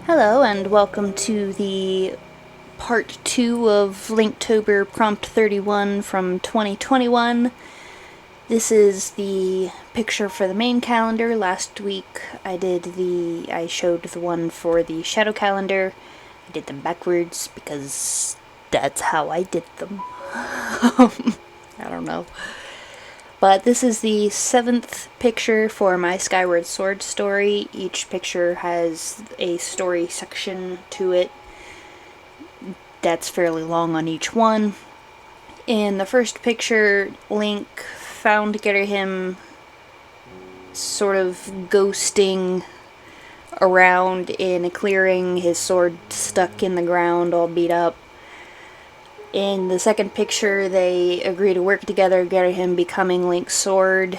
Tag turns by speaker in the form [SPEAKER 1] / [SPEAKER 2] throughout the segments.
[SPEAKER 1] Hello and welcome to the part 2 of Linktober Prompt 31 from 2021. This is the picture for the main calendar. Last week I showed the one for the shadow calendar. I did them backwards because that's how I did them. I don't know. But this is the 7th picture for my Skyward Sword story. Each picture has a story section to it that's fairly long on each one. In the first picture, Link found Girahim sort of ghosting around in a clearing, his sword stuck in the ground, all beat up. In the second picture, they agree to work together, Girahim becoming Link's sword.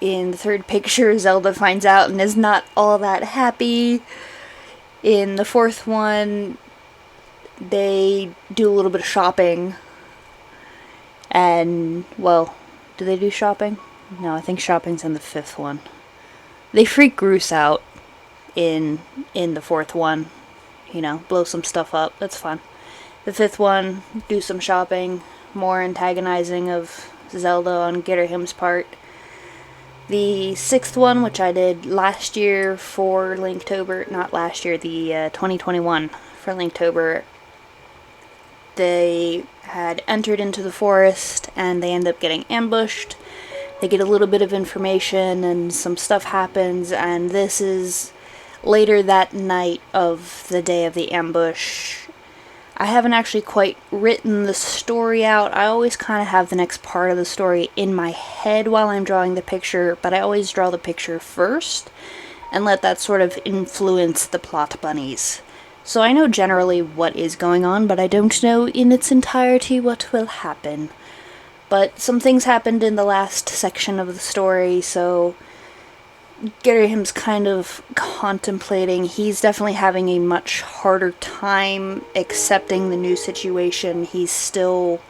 [SPEAKER 1] In the third picture, Zelda finds out and is not all that happy. In the fourth one, they do a little bit of shopping. And, well, do they do shopping? No, I think shopping's in the fifth one. They freak Groose out in the fourth one. You know, blow some stuff up. That's fun. The fifth one, do some shopping, more antagonizing of Zelda on Girahim's part. The sixth one, which I did last year for Linktober, not last year, the 2021 for Linktober, they had entered into the forest and they end up getting ambushed. They get a little bit of information and some stuff happens, and this is later that night of the day of the ambush. I haven't actually quite written the story out. I always kind of have the next part of the story in my head while I'm drawing the picture, but I always draw the picture first and let that sort of influence the plot bunnies. So I know generally what is going on, but I don't know in its entirety what will happen. But some things happened in the last section of the story, so Girahim's kind of contemplating. He's definitely having a much harder time accepting the new situation. He's still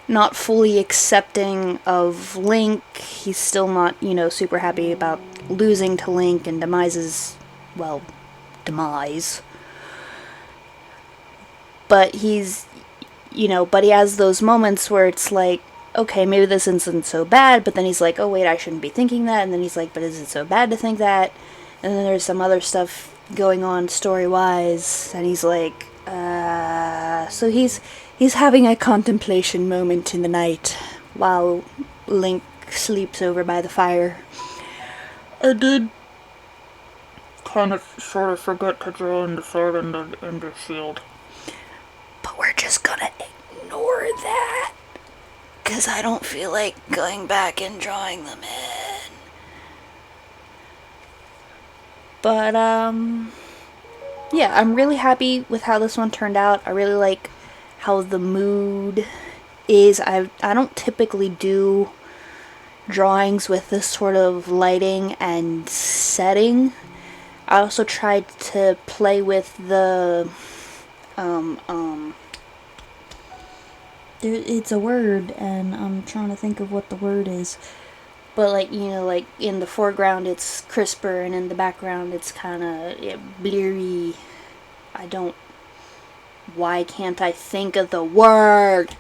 [SPEAKER 1] not fully accepting of Link. He's still not, super happy about losing to Link and demise. But he's, but he has those moments where it's like, okay, maybe this isn't so bad, but then he's like, oh wait, I shouldn't be thinking that, and then he's like, but is it so bad to think that? And then there's some other stuff going on story-wise, and he's like, so he's having a contemplation moment in the night, while Link sleeps over by the fire. I did kind of sort of forget to draw in the sword and the shield. But we're just gonna ignore that, because I don't feel like going back and drawing them in. But, yeah, I'm really happy with how this one turned out. I really like how the mood is. I don't typically do drawings with this sort of lighting and setting. I also tried to play with the, it's a word, and I'm trying to think of what the word is. But, like in the foreground it's crisper, and in the background it's kind of bleary. Why can't I think of the word?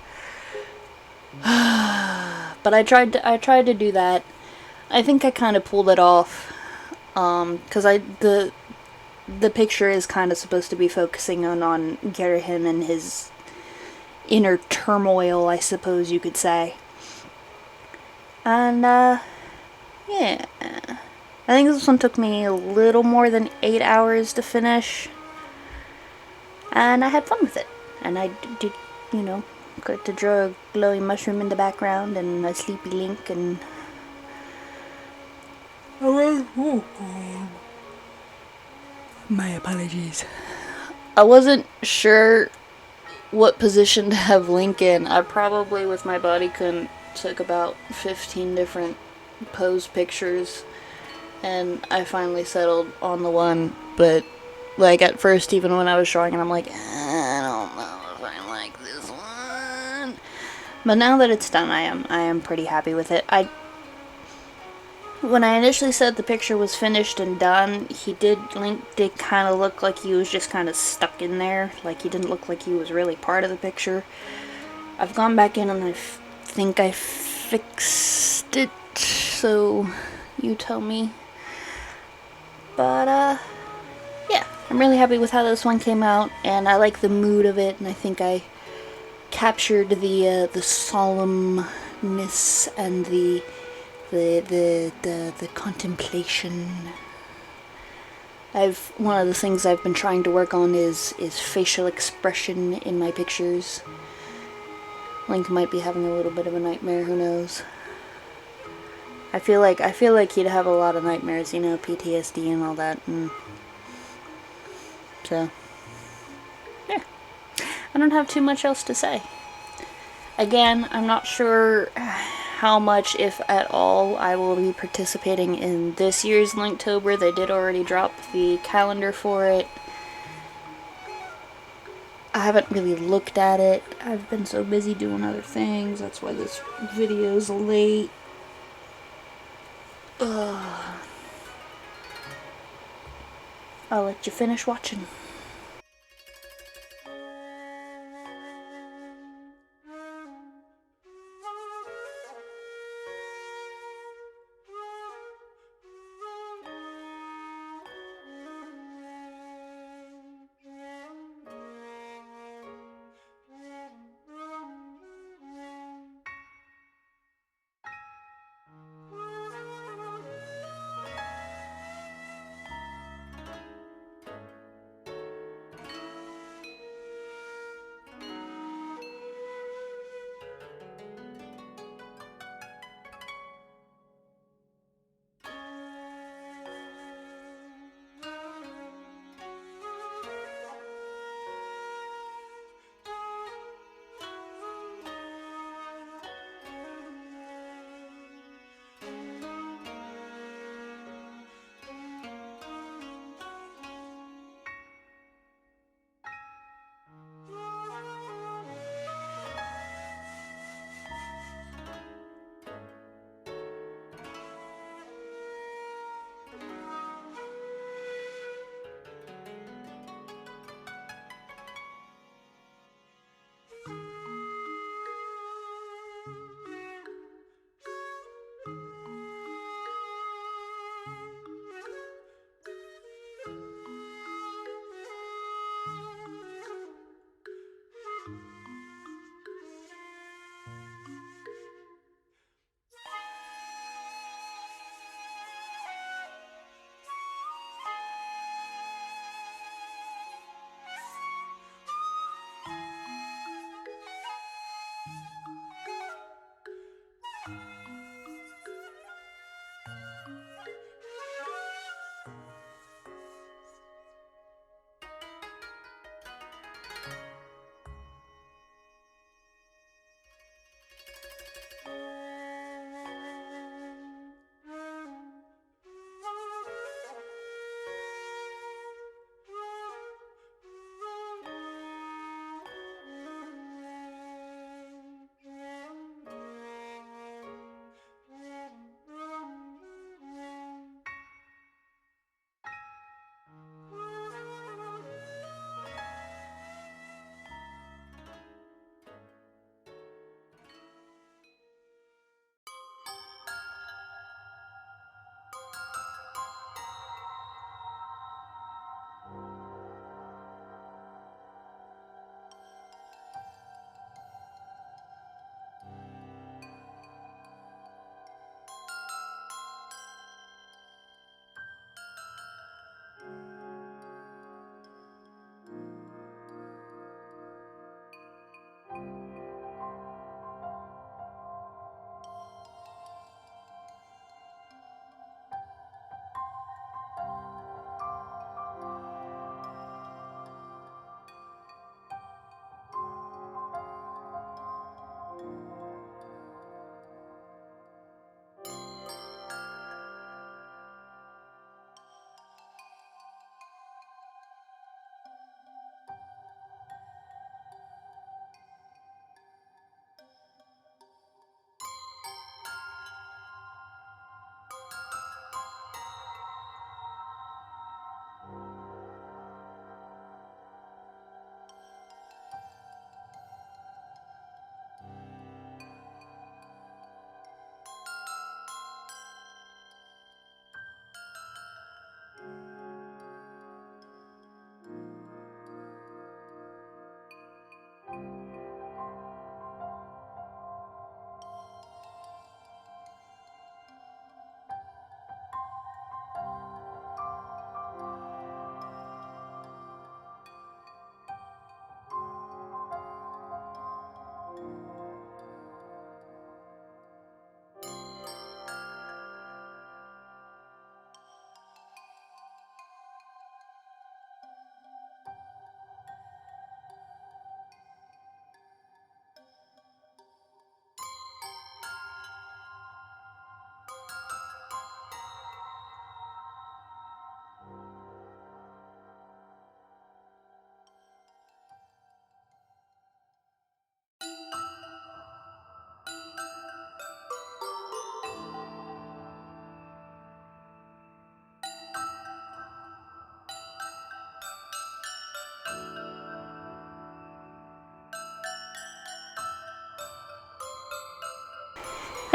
[SPEAKER 1] But I tried to do that. I think I kind of pulled it off. Because the picture is kind of supposed to be focusing on Girahim and his inner turmoil, I suppose you could say. And, yeah. I think this one took me a little more than 8 hours to finish. And I had fun with it. And I did, got to draw a glowing mushroom in the background and a sleepy Link and... My apologies. I wasn't sure what position to have Link in. I probably, with my body count, took about 15 different pose pictures, and I finally settled on the one. But like at first, even when I was drawing it, I'm like, I don't know if I like this one. But now that it's done, I am pretty happy with it. When I initially said the picture was finished and done, Link did kind of look like he was just kind of stuck in there. Like he didn't look like he was really part of the picture. I've gone back in and I think I fixed it, so you tell me. But, yeah, I'm really happy with how this one came out, and I like the mood of it, and I think I captured the solemnness and the contemplation. One of the things I've been trying to work on is facial expression in my pictures. Link might be having a little bit of a nightmare, who knows. I feel like he'd have a lot of nightmares, you know, PTSD and all that, and so yeah. I don't have too much else to say. Again, I'm not sure how much, if at all, I will be participating in this year's Linktober. They did already drop the calendar for it. I haven't really looked at it. I've been so busy doing other things. That's why this video's late. Ugh. I'll let you finish watching.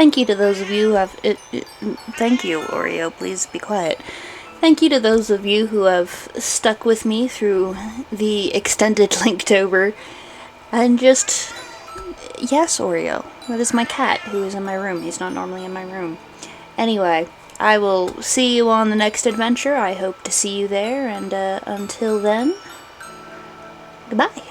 [SPEAKER 1] Thank you to those of you who have... thank you, Oreo, please be quiet. Thank you to those of you who have stuck with me through the extended Linktober. And just... yes, Oreo. That is my cat, who is in my room. He's not normally in my room. Anyway, I will see you on the next adventure. I hope to see you there, and until then, goodbye.